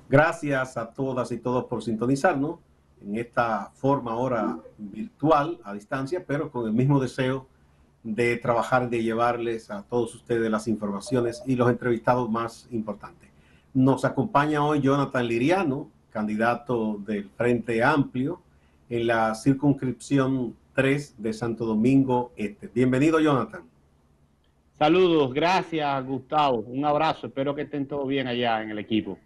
Gracias a todas y todos por sintonizarnos en esta forma ahora virtual, a distancia, pero con el mismo deseo de trabajar, de llevarles a todos ustedes las informaciones y los entrevistados más importantes. Nos acompaña hoy Jonathan Liriano, candidato del Frente Amplio en la circunscripción 3 de Santo Domingo Este. Bienvenido, Jonathan. Saludos, gracias Gustavo, un abrazo, espero que estén todos bien allá en el equipo.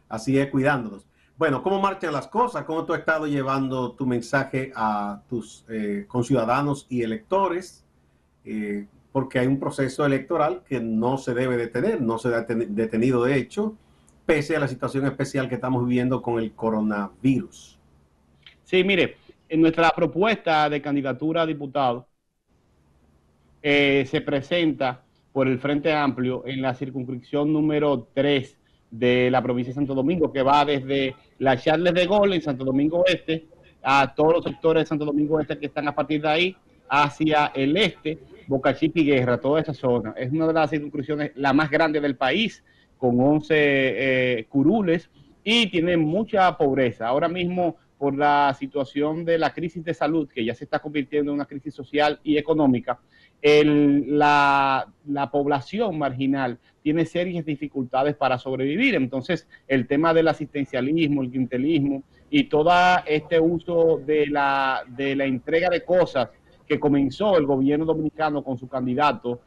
Así es, cuidándonos. Bueno, ¿cómo marchan las cosas? ¿Cómo tú has estado llevando tu mensaje a tus conciudadanos y electores? Porque hay un proceso electoral que no se debe detener, no se ha detenido de hecho, pese a la situación especial que estamos viviendo con el coronavirus. Sí, mire, en nuestra propuesta de candidatura a diputado se presenta por el Frente Amplio en la circunscripción número 3 de la provincia de Santo Domingo, que va desde la Charles de Gaulle en Santo Domingo Este a todos los sectores de Santo Domingo Este que están a partir de ahí hacia el este, Boca Chica y Guerra, toda esa zona. Es una de las circunscripciones la más grande del país, con 11 curules, y tiene mucha pobreza. Ahora mismo, por la situación de la crisis de salud, que ya se está convirtiendo en una crisis social y económica, la población marginal tiene serias dificultades para sobrevivir. Entonces, el tema del asistencialismo, el clientelismo y todo este uso de la entrega de cosas que comenzó el gobierno dominicano con su candidato,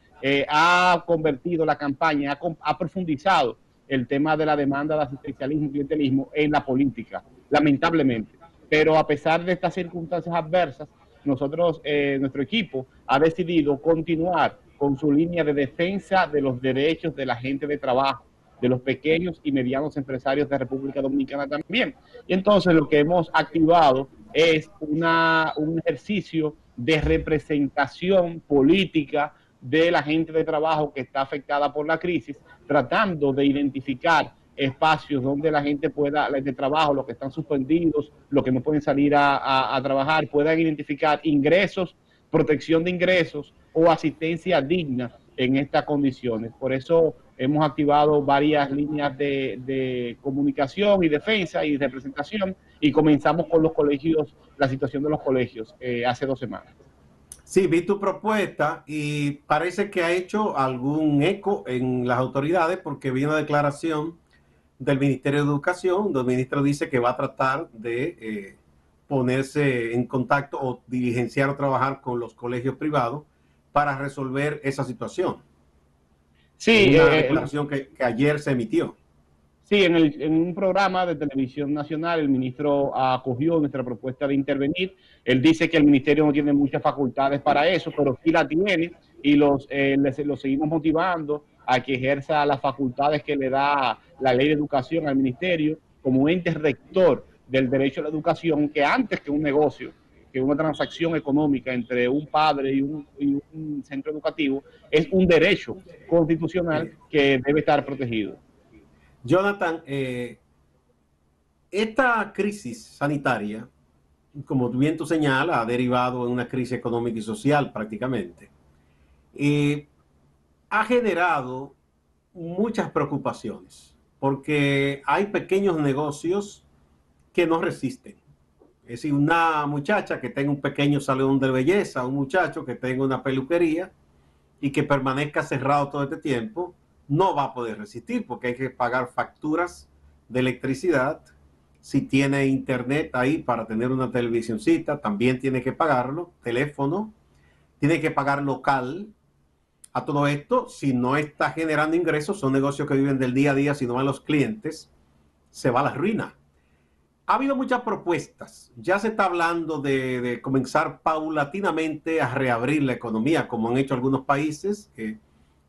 ha convertido la campaña, ha profundizado el tema de la demanda de asistencialismo y clientelismo en la política, lamentablemente. Pero a pesar de estas circunstancias adversas, nosotros, nuestro equipo, ha decidido continuar con su línea de defensa de los derechos de la gente de trabajo, de los pequeños y medianos empresarios de República Dominicana también. Y entonces lo que hemos activado es un ejercicio de representación política de la gente de trabajo que está afectada por la crisis, tratando de identificar espacios donde la gente pueda, de trabajo, los que están suspendidos, los que no pueden salir a trabajar, puedan identificar ingresos, protección de ingresos o asistencia digna en estas condiciones. Por eso hemos activado varias líneas de comunicación y defensa y representación, y comenzamos con los colegios, la situación de los colegios hace 2 semanas. Sí, vi tu propuesta y parece que ha hecho algún eco en las autoridades porque vi una declaración del Ministerio de Educación, donde el ministro dice que va a tratar de ponerse en contacto o diligenciar o trabajar con los colegios privados para resolver esa situación. Sí, En una declaración que ayer se emitió. Sí, en un programa de televisión nacional el ministro acogió nuestra propuesta de intervenir. Él dice que el ministerio no tiene muchas facultades para eso, pero sí la tiene, y los seguimos motivando a que ejerza las facultades que le da la ley de educación al ministerio como ente rector del derecho a la educación, que antes que un negocio, que una transacción económica entre un padre y un centro educativo, es un derecho constitucional que debe estar protegido. Jonathan, esta crisis sanitaria, como bien tú señalas, ha derivado en una crisis económica y social prácticamente. Ha generado muchas preocupaciones porque hay pequeños negocios que no resisten. Es decir, una muchacha que tenga un pequeño salón de belleza, un muchacho que tenga una peluquería y que permanezca cerrado todo este tiempo, no va a poder resistir porque hay que pagar facturas de electricidad. Si tiene internet ahí para tener una televisioncita, también tiene que pagarlo, teléfono, tiene que pagar local. A todo esto, si no está generando ingresos, son negocios que viven del día a día, si no van los clientes, se va a la ruina. Ha habido muchas propuestas. Ya se está hablando de comenzar paulatinamente a reabrir la economía, como han hecho algunos países,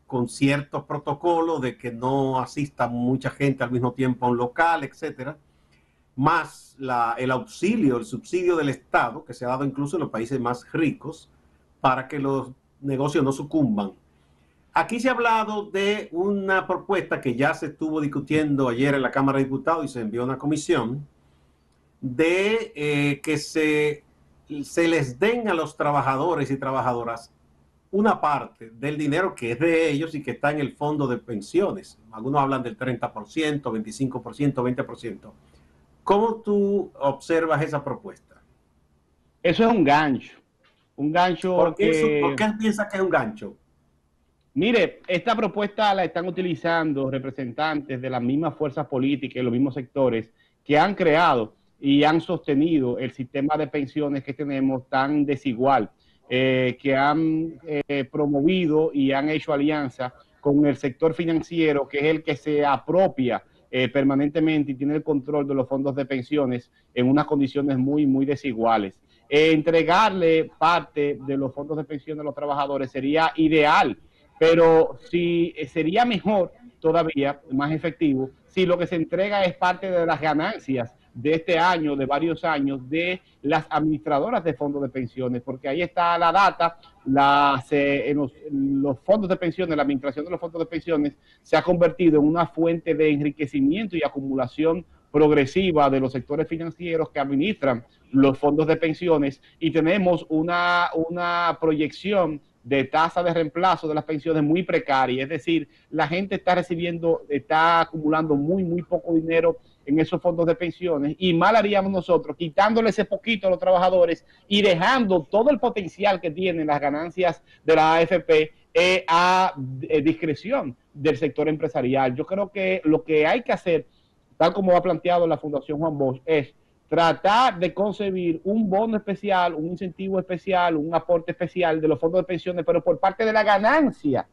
con ciertos protocolos de que no asista mucha gente al mismo tiempo a un local, etcétera. Más el auxilio, el subsidio del Estado, que se ha dado incluso en los países más ricos, para que los negocios no sucumban. Aquí se ha hablado de una propuesta que ya se estuvo discutiendo ayer en la Cámara de Diputados y se envió a una comisión, de que se les den a los trabajadores y trabajadoras una parte del dinero que es de ellos y que está en el fondo de pensiones. Algunos hablan del 30%, 25%, 20%. ¿Cómo tú observas esa propuesta? Eso es un gancho ¿Por que, qué piensas que es un gancho? mire, esta propuesta la están utilizando representantes de las mismas fuerzas políticas y los mismos sectores que han creado y han sostenido el sistema de pensiones que tenemos tan desigual, que han promovido y han hecho alianza con el sector financiero, que es el que se apropia permanentemente y tiene el control de los fondos de pensiones en unas condiciones muy, muy desiguales. Entregarle parte de los fondos de pensiones a los trabajadores sería ideal, pero si sería mejor todavía, más efectivo, si lo que se entrega es parte de las ganancias de este año, de varios años, de las administradoras de fondos de pensiones, porque ahí está la data, en los fondos de pensiones, la administración de los fondos de pensiones se ha convertido en una fuente de enriquecimiento y acumulación progresiva de los sectores financieros que administran los fondos de pensiones, y tenemos una proyección de tasa de reemplazo de las pensiones muy precaria, es decir, la gente está acumulando muy, muy poco dinero en esos fondos de pensiones, y mal haríamos nosotros quitándole ese poquito a los trabajadores y dejando todo el potencial que tienen las ganancias de la AFP a discreción del sector empresarial. Yo creo que lo que hay que hacer, tal como ha planteado la Fundación Juan Bosch, es tratar de concebir un bono especial, un incentivo especial, un aporte especial de los fondos de pensiones, pero por parte de la ganancia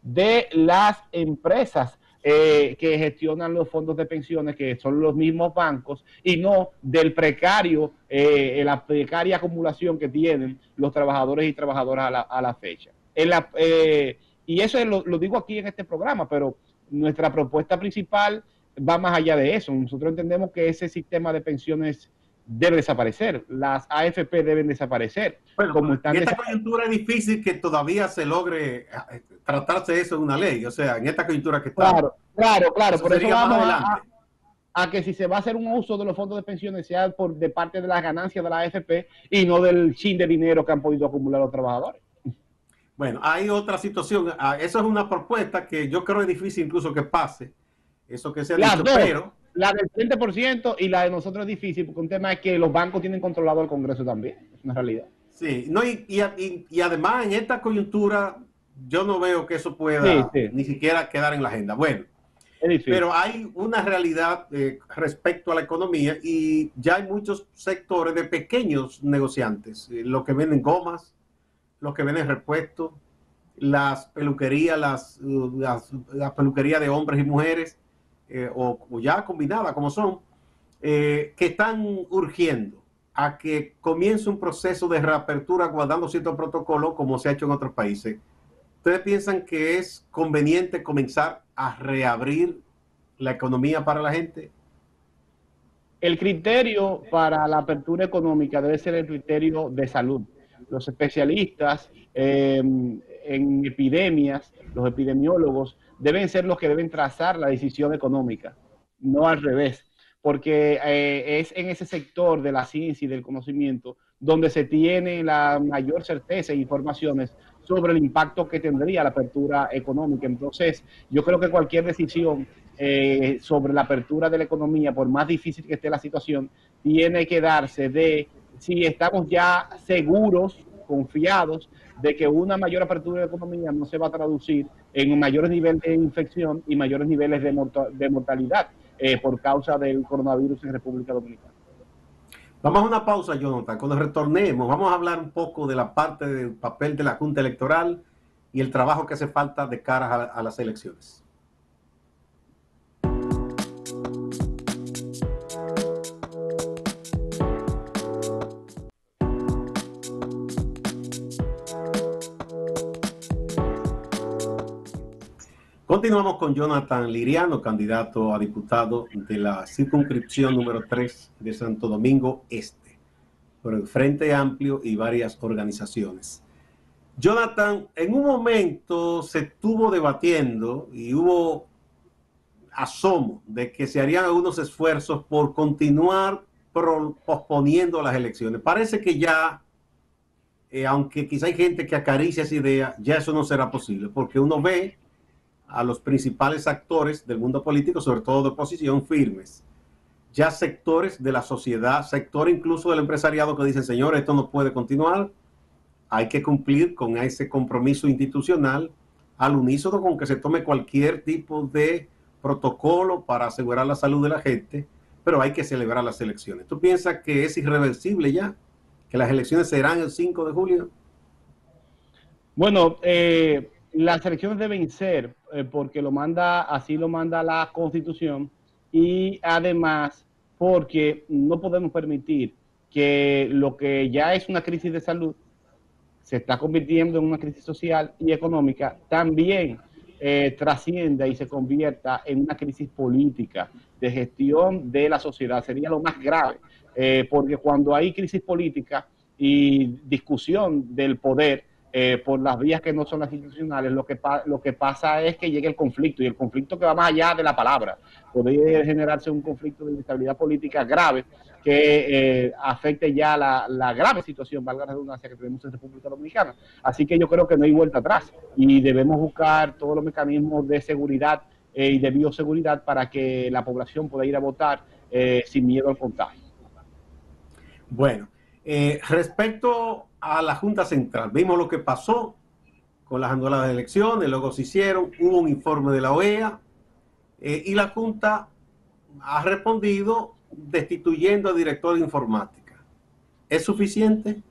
de las empresas que gestionan los fondos de pensiones, que son los mismos bancos, y no del precario, la precaria acumulación que tienen los trabajadores y trabajadoras a la fecha. Y eso lo digo aquí en este programa, pero nuestra propuesta principal va más allá de eso. Nosotros entendemos que ese sistema de pensiones debe desaparecer, las AFP deben desaparecer. Bueno, Como en están esta coyuntura es difícil que todavía se logre tratarse eso en una ley, o sea, en esta coyuntura que estamos. Claro, claro, claro. Eso Por eso sería más vamos adelante. a que si se va a hacer un uso de los fondos de pensiones sea de parte de las ganancias de la AFP y no del chin de dinero que han podido acumular los trabajadores. Bueno, hay otra situación. Eso es una propuesta que yo creo es difícil incluso que pase, eso que se ha Las dicho, dos, pero la del 30% y la de nosotros es difícil, porque un tema es que los bancos tienen controlado el Congreso también, es una realidad. sí, no, y además en esta coyuntura yo no veo que eso Sí, pueda sí, ni siquiera quedar en la agenda. Bueno, es pero difícil. hay una realidad respecto a la economía y ya hay muchos sectores de pequeños negociantes, los que venden gomas, los que venden repuestos, las peluquerías, las peluquerías de hombres y mujeres, o ya combinadas como son, que están urgiendo a que comience un proceso de reapertura guardando ciertos protocolos como se ha hecho en otros países. ¿Ustedes piensan que es conveniente comenzar a reabrir la economía para la gente? El criterio para la apertura económica debe ser el criterio de salud. Los especialistas en epidemias, los epidemiólogos, deben ser los que deben trazar la decisión económica, no al revés, porque es en ese sector de la ciencia y del conocimiento donde se tiene la mayor certeza e informaciones sobre el impacto que tendría la apertura económica. Entonces, yo creo que cualquier decisión sobre la apertura de la economía, por más difícil que esté la situación, tiene que darse de si estamos ya seguros, confiados, de que una mayor apertura de la economía no se va a traducir en mayores niveles de infección y mayores niveles de mortalidad por causa del coronavirus en República Dominicana. Vamos a una pausa, Jonathan. Cuando retornemos, vamos a hablar un poco de la parte del papel de la Junta Electoral y el trabajo que hace falta de cara a las elecciones. Continuamos con Jonathan Liriano, candidato a diputado de la circunscripción número 3 de Santo Domingo Este, por el Frente Amplio y varias organizaciones. Jonathan, en un momento se estuvo debatiendo y hubo asomo de que se harían algunos esfuerzos por continuar posponiendo las elecciones. Parece que ya aunque quizá hay gente que acaricia esa idea, ya eso no será posible, porque uno ve a los principales actores del mundo político, sobre todo de oposición, firmes. Ya sectores de la sociedad, sector incluso del empresariado que dicen, señor, esto no puede continuar, hay que cumplir con ese compromiso institucional al unísono con que se tome cualquier tipo de protocolo para asegurar la salud de la gente, pero hay que celebrar las elecciones. ¿Tú piensas que es irreversible ya? ¿Que las elecciones serán el 5 de julio? Bueno, las elecciones deben ser porque así lo manda la Constitución, y además porque no podemos permitir que lo que ya es una crisis de salud se está convirtiendo en una crisis social y económica, también trascienda y se convierta en una crisis política de gestión de la sociedad. Sería lo más grave, porque cuando hay crisis política y discusión del poder por las vías que no son las institucionales, lo que pasa es que llega el conflicto, y el conflicto que va más allá de la palabra. Podría generarse un conflicto de inestabilidad política grave que afecte ya la grave situación, valga la redundancia, que tenemos en República Dominicana. Así que yo creo que no hay vuelta atrás y debemos buscar todos los mecanismos de seguridad y de bioseguridad para que la población pueda ir a votar sin miedo al contagio. Bueno, respecto a la Junta Central, vimos lo que pasó con las anuladas de elecciones, luego se hicieron, hubo un informe de la OEA y la Junta ha respondido destituyendo al director de informática. ¿Es suficiente?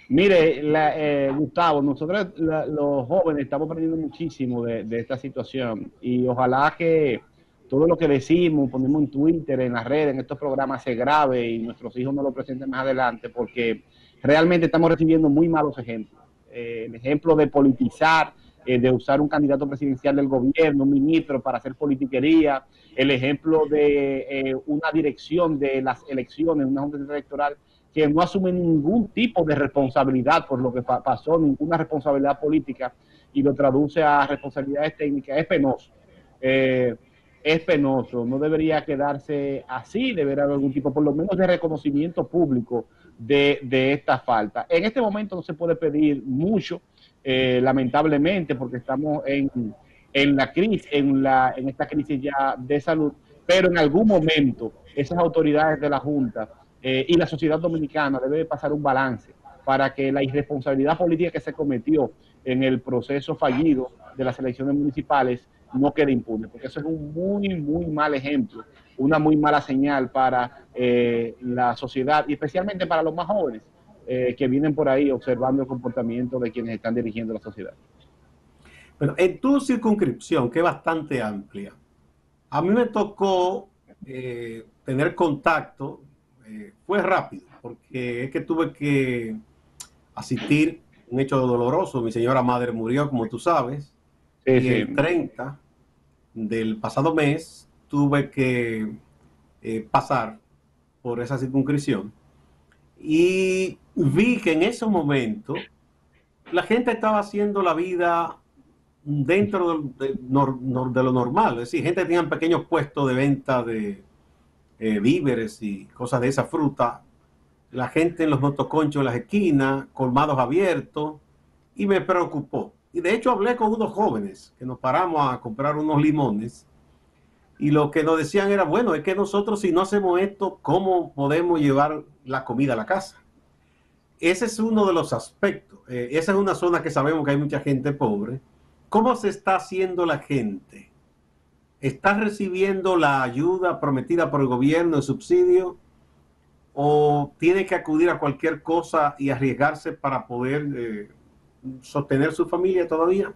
Mire, Gustavo, nosotros los jóvenes estamos aprendiendo muchísimo de esta situación, y ojalá que todo lo que decimos, ponemos en Twitter, en las redes, en estos programas, se grabe y nuestros hijos nos lo presenten más adelante, porque realmente estamos recibiendo muy malos ejemplos. El ejemplo de politizar, de usar un candidato presidencial del gobierno, un ministro, para hacer politiquería, el ejemplo de una dirección de las elecciones, una junta electoral que no asume ningún tipo de responsabilidad por lo que pasó, ninguna responsabilidad política, y lo traduce a responsabilidades técnicas. Es penoso. Es penoso, no debería quedarse así, debería haber algún tipo, por lo menos, de reconocimiento público de esta falta. En este momento no se puede pedir mucho, lamentablemente, porque estamos en la crisis, en esta crisis ya de salud, pero en algún momento esas autoridades de la Junta y la sociedad dominicana debe pasar un balance para que la irresponsabilidad política que se cometió en el proceso fallido de las elecciones municipales no quede impune, porque eso es un muy mal ejemplo, una muy mala señal para la sociedad, y especialmente para los más jóvenes que vienen por ahí observando el comportamiento de quienes están dirigiendo la sociedad. Bueno, en tu circunscripción, que es bastante amplia, a mí me tocó tener contacto, fue rápido, porque es que tuve que asistir a un hecho doloroso. Mi señora madre murió, como tú sabes, Sí, y sí. el 30 del pasado mes tuve que pasar por esa circunscripción y vi que en ese momento la gente estaba haciendo la vida dentro de lo normal, es decir, gente que tenía pequeños puestos de venta de víveres y cosas de esa fruta, la gente en los motoconchos en las esquinas, colmados abiertos, y me preocupó. Y de hecho hablé con unos jóvenes que nos paramos a comprar unos limones, y lo que nos decían era, bueno, es que nosotros si no hacemos esto, ¿cómo podemos llevar la comida a la casa? Ese es uno de los aspectos. Esa es una zona que sabemos que hay mucha gente pobre. ¿Cómo se está haciendo la gente? ¿Está recibiendo la ayuda prometida por el gobierno, el subsidio? ¿O tiene que acudir a cualquier cosa y arriesgarse para poder sostener su familia todavía?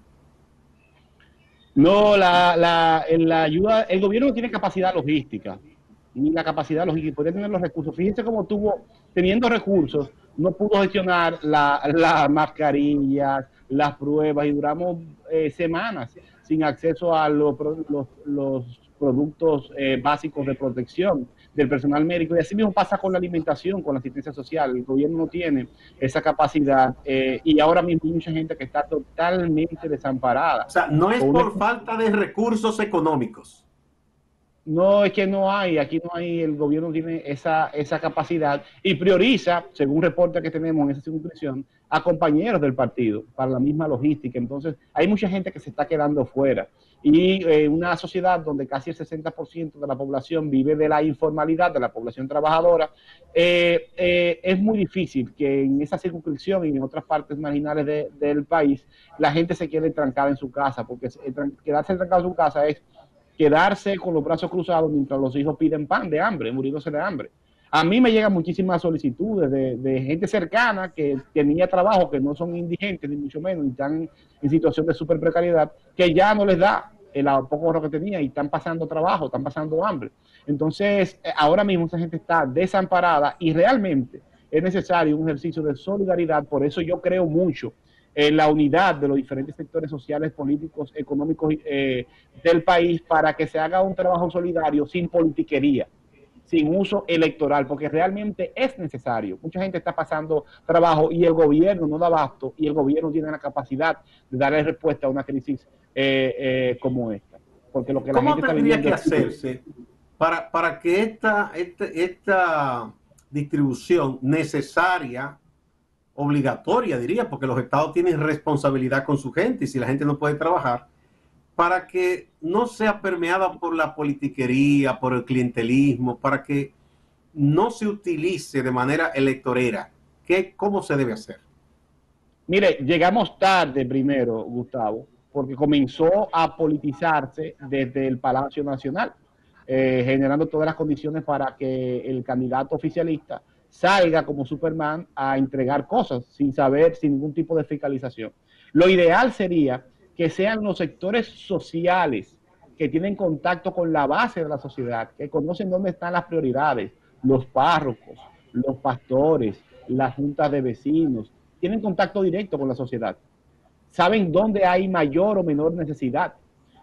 No, la ayuda, el gobierno no tiene capacidad logística, ni la capacidad logística, podría tener los recursos. Fíjense cómo teniendo recursos, no pudo gestionar las mascarillas, las pruebas, y duramos semanas sin acceso a los productos básicos de protección del personal médico. Y así mismo pasa con la alimentación, con la asistencia social. El gobierno no tiene esa capacidad y ahora mismo hay mucha gente que está totalmente desamparada. O sea, no es por falta de recursos económicos. No, es que no hay, aquí no hay, el gobierno tiene esa capacidad y prioriza, según reporte que tenemos en esa circunscripción, a compañeros del partido para la misma logística. Entonces, hay mucha gente que se está quedando fuera. Y una sociedad donde casi el 60% de la población vive de la informalidad, de la población trabajadora, es muy difícil que en esa circunscripción y en otras partes marginales del país la gente se quede trancada en su casa, porque quedarse trancado en su casa es quedarse con los brazos cruzados mientras los hijos piden pan de hambre, muriéndose de hambre. A mí me llegan muchísimas solicitudes de gente cercana que tenía trabajo, que no son indigentes, ni mucho menos, y están en situación de super precariedad, que ya no les da el poco ahorro que tenía y están pasando trabajo, están pasando hambre. Entonces, ahora mismo esa gente está desamparada y realmente es necesario un ejercicio de solidaridad. Por eso yo creo mucho en la unidad de los diferentes sectores sociales, políticos, económicos del país para que se haga un trabajo solidario sin politiquería, sin uso electoral, porque realmente es necesario. Mucha gente está pasando trabajo y el gobierno no da abasto y el gobierno tiene la capacidad de darle respuesta a una crisis como esta. Porque lo que la ¿Cómo gente está tendría viviendo que es... hacerse para que esta distribución necesaria, obligatoria, diría, porque los estados tienen responsabilidad con su gente y si la gente no puede trabajar, para que no sea permeada por la politiquería, por el clientelismo, para que no se utilice de manera electorera? ¿Cómo se debe hacer? Mire, llegamos tarde primero, Gustavo, porque comenzó a politizarse desde el Palacio Nacional, generando todas las condiciones para que el candidato oficialista salga como Superman a entregar cosas sin saber, sin ningún tipo de fiscalización. Lo ideal sería que sean los sectores sociales que tienen contacto con la base de la sociedad, que conocen dónde están las prioridades, los párrocos, los pastores, las juntas de vecinos, tienen contacto directo con la sociedad, saben dónde hay mayor o menor necesidad.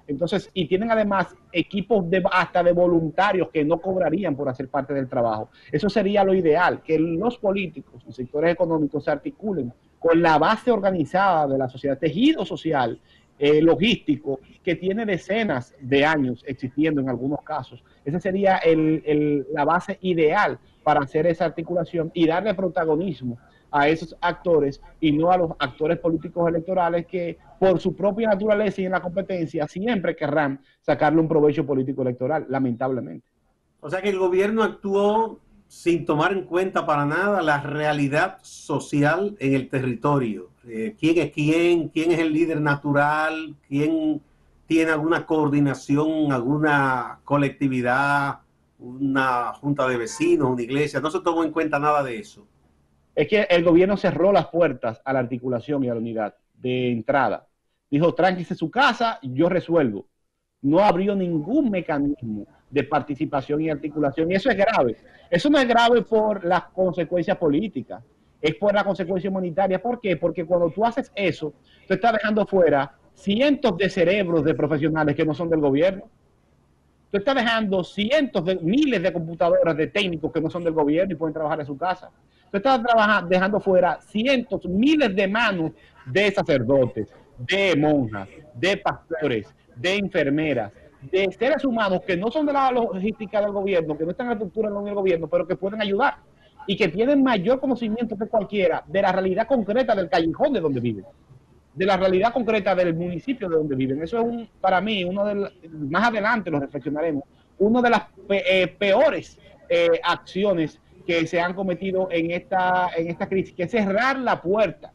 Entonces, y tienen además equipos hasta de voluntarios que no cobrarían por hacer parte del trabajo. Eso sería lo ideal, que los políticos y sectores económicos se articulen con la base organizada de la sociedad, tejido social, logístico, que tiene decenas de años existiendo en algunos casos. Esa sería la base ideal para hacer esa articulación y darle protagonismo a esos actores y no a los actores políticos electorales que por su propia naturaleza y en la competencia siempre querrán sacarle un provecho político electoral, lamentablemente. O sea que el gobierno actuó sin tomar en cuenta para nada la realidad social en el territorio. ¿Quién es quién? ¿Quién es el líder natural? ¿Quién tiene alguna coordinación, alguna colectividad, una junta de vecinos, una iglesia? No se tomó en cuenta nada de eso. Es que el gobierno cerró las puertas a la articulación y a la unidad de entrada. Dijo, tránquese su casa, yo resuelvo. No abrió ningún mecanismo de participación y articulación. Y eso es grave. Eso no es grave por las consecuencias políticas, es por la consecuencia humanitaria. ¿Por qué? Porque cuando tú haces eso, tú estás dejando fuera cientos de cerebros de profesionales que no son del gobierno. Tú estás dejando cientos de miles de computadoras de técnicos que no son del gobierno y pueden trabajar en su casa. Tú estás dejando fuera cientos, miles de manos de sacerdotes, de monjas, de pastores, de enfermeras, de seres humanos que no son de la logística del gobierno, que no están en la estructura del gobierno, pero que pueden ayudar y que tienen mayor conocimiento que cualquiera de la realidad concreta del callejón de donde viven, de la realidad concreta del municipio de donde viven. Eso es para mí, más adelante lo reflexionaremos, una de las peores acciones que se han cometido en esta crisis, que es cerrar la puerta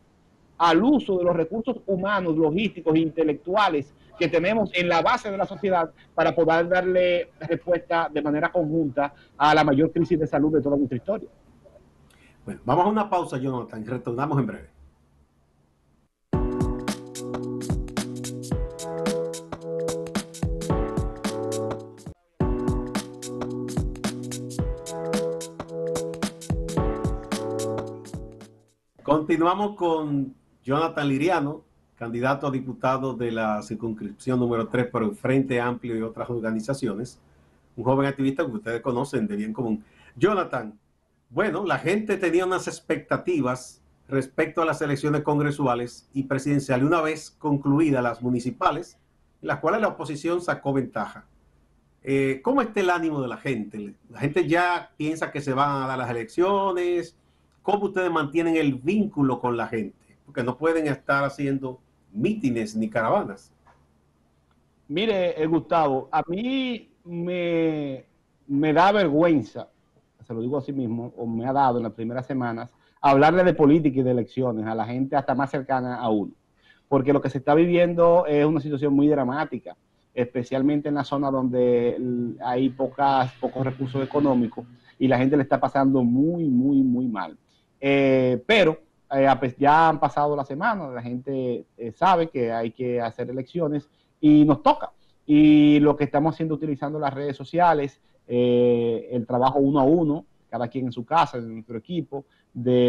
al uso de los recursos humanos, logísticos e intelectuales que tenemos en la base de la sociedad para poder darle respuesta de manera conjunta a la mayor crisis de salud de toda nuestra historia. Bueno, vamos a una pausa, Jonathan, retornamos en breve. Continuamos con Jonathan Liriano, candidato a diputado de la circunscripción número 3 por el Frente Amplio y otras organizaciones. Un joven activista que ustedes conocen de bien común. Jonathan, bueno, la gente tenía unas expectativas respecto a las elecciones congresuales y presidenciales una vez concluidas las municipales, en las cuales la oposición sacó ventaja. ¿Cómo está el ánimo de la gente? ¿La gente ya piensa que se van a dar las elecciones? ¿Cómo ustedes mantienen el vínculo con la gente? Porque no pueden estar haciendo mítines ni caravanas. Mire, Gustavo, a mí me da vergüenza, se lo digo así mismo, o me ha dado en las primeras semanas, hablarle de política y de elecciones a la gente hasta más cercana a uno. Porque lo que se está viviendo es una situación muy dramática, especialmente en la zona donde hay pocos recursos económicos y la gente le está pasando muy, muy, muy mal. Pero ya han pasado las semanas, la gente sabe que hay que hacer elecciones y nos toca. Y lo que estamos haciendo utilizando las redes sociales, el trabajo uno a uno, cada quien en su casa, en nuestro equipo,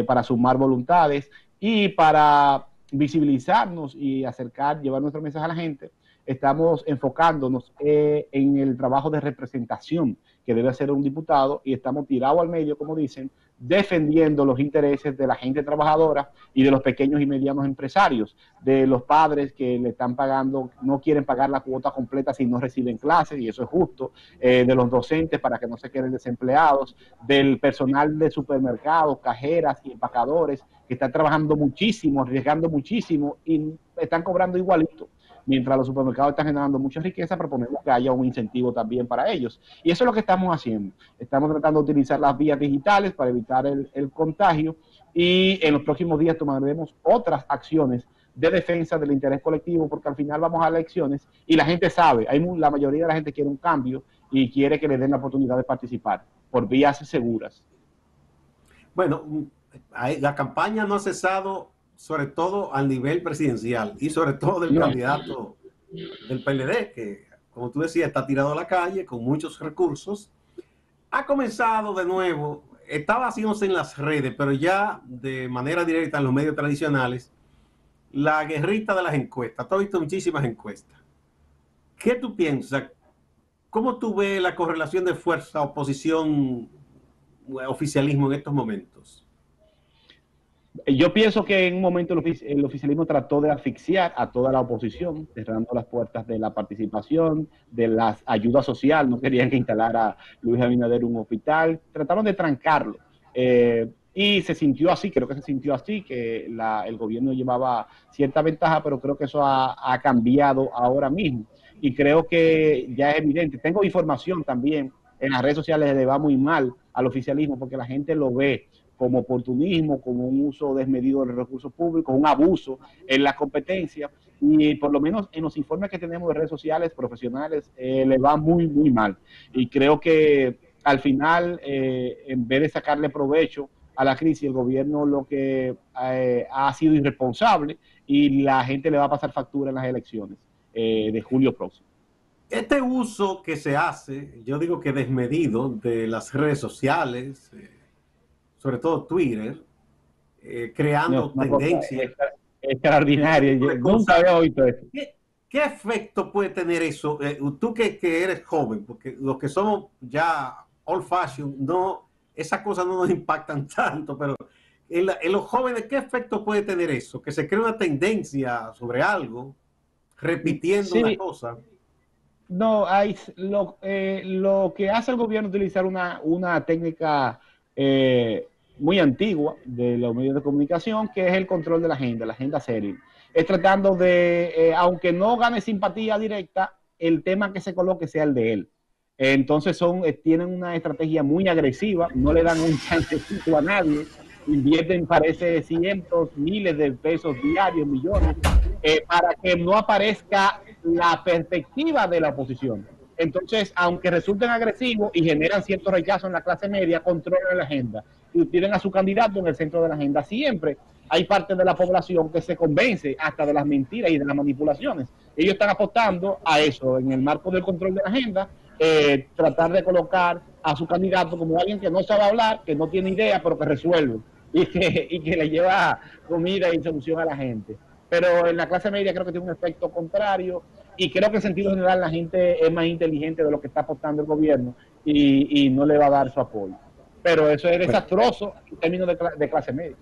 para sumar voluntades y para visibilizarnos y acercar, llevar nuestro mensaje a la gente, estamos enfocándonos en el trabajo de representación que debe hacer un diputado y estamos tirados al medio, como dicen, defendiendo los intereses de la gente trabajadora y de los pequeños y medianos empresarios, de los padres que le están pagando, no quieren pagar la cuota completa si no reciben clases, y eso es justo, de los docentes para que no se queden desempleados, del personal de supermercados, cajeras y empacadores que están trabajando muchísimo, arriesgando muchísimo y están cobrando igualito. Mientras los supermercados están generando mucha riqueza, proponemos que haya un incentivo también para ellos. Y eso es lo que estamos haciendo. Estamos tratando de utilizar las vías digitales para evitar el contagio y en los próximos días tomaremos otras acciones de defensa del interés colectivo, porque al final vamos a elecciones y la gente sabe, la mayoría de la gente quiere un cambio y quiere que le den la oportunidad de participar por vías seguras. Bueno, la campaña no ha cesado, sobre todo al nivel presidencial y sobre todo del No. candidato del PLD, que, como tú decías, está tirado a la calle con muchos recursos. Ha comenzado de nuevo, estaba haciéndose en las redes, pero ya de manera directa en los medios tradicionales, la guerrita de las encuestas. Tú has visto muchísimas encuestas. ¿Qué tú piensas? ¿Cómo tú ves la correlación de fuerza, oposición, oficialismo en estos momentos? Yo pienso que en un momento el oficialismo trató de asfixiar a toda la oposición, cerrando las puertas de la participación, de las ayudas sociales. No querían que instalara Luis Abinader un hospital, trataron de trancarlo. Y se sintió así, creo que se sintió así, que el gobierno llevaba cierta ventaja, pero creo que eso ha cambiado ahora mismo. Y creo que ya es evidente. Tengo información también en las redes sociales, le va muy mal al oficialismo porque la gente lo ve como oportunismo, como un uso desmedido de los recursos públicos, un abuso en la competencia, y por lo menos en los informes que tenemos de redes sociales profesionales le va muy, muy mal. Y creo que al final, en vez de sacarle provecho a la crisis, el gobierno lo que ha sido irresponsable y la gente le va a pasar factura en las elecciones de julio próximo. Este uso que se hace, yo digo que desmedido, de las redes sociales, sobre todo Twitter, No, creando una cosa tendencias. extraordinaria. Yo nunca había oído eso. ¿Qué efecto puede tener eso? Tú que eres joven, porque los que somos ya old fashion, no, esas cosas no nos impactan tanto, pero en los jóvenes, ¿qué efecto puede tener eso? Que se cree una tendencia sobre algo, repitiendo una Sí, cosa. no, lo que hace el gobierno es utilizar una técnica muy antigua de los medios de comunicación, que es el control de la agenda seria. Es tratando de, aunque no gane simpatía directa, el tema que se coloque sea el de él. Entonces tienen una estrategia muy agresiva, no le dan un chancecito a nadie, invierten parece cientos, miles de pesos diarios, millones, para que no aparezca la perspectiva de la oposición. Entonces, aunque resulten agresivos y generan cierto rechazo en la clase media, controlan la agenda y tienen a su candidato en el centro de la agenda. Siempre hay parte de la población que se convence hasta de las mentiras y de las manipulaciones. Ellos están apostando a eso, en el marco del control de la agenda, tratar de colocar a su candidato como alguien que no sabe hablar, que no tiene idea, pero que resuelve y que le lleva comida y solución a la gente. Pero en la clase media creo que tiene un efecto contrario y creo que en sentido general la gente es más inteligente de lo que está apostando el gobierno y no le va a dar su apoyo. Pero eso es desastroso en términos de clase media.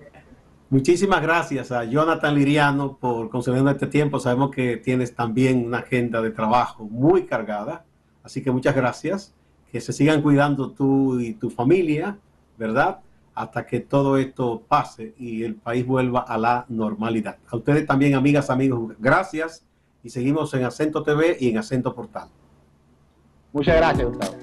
Muchísimas gracias a Jonathan Liriano por concedernos este tiempo. Sabemos que tienes también una agenda de trabajo muy cargada. Así que muchas gracias. Que se sigan cuidando tú y tu familia, ¿verdad? Hasta que todo esto pase y el país vuelva a la normalidad. A ustedes también, amigas, amigos, gracias. Y seguimos en Acento TV y en Acento Portal. Muchas gracias, Gustavo.